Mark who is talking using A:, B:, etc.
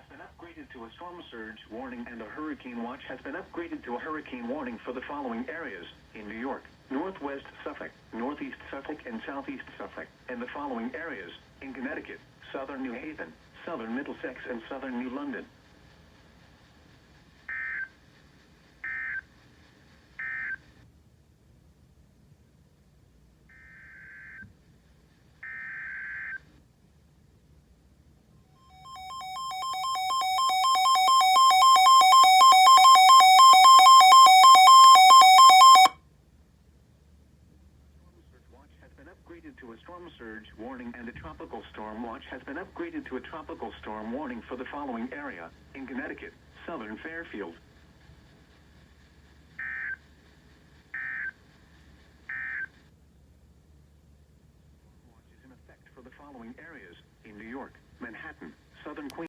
A: been upgraded to a storm surge warning, and a hurricane watch has been upgraded to a hurricane warning for the following areas: in New York, northwest Suffolk, northeast Suffolk, and southeast Suffolk, and the following areas: in Connecticut, southern New Haven, southern Middlesex, and southern New London. Upgraded to a storm surge warning, and a tropical storm watch has been upgraded to a tropical storm warning for the following area: in Connecticut, southern Fairfield. Watch is in effect for the following areas: in New York, Manhattan, southern Queens.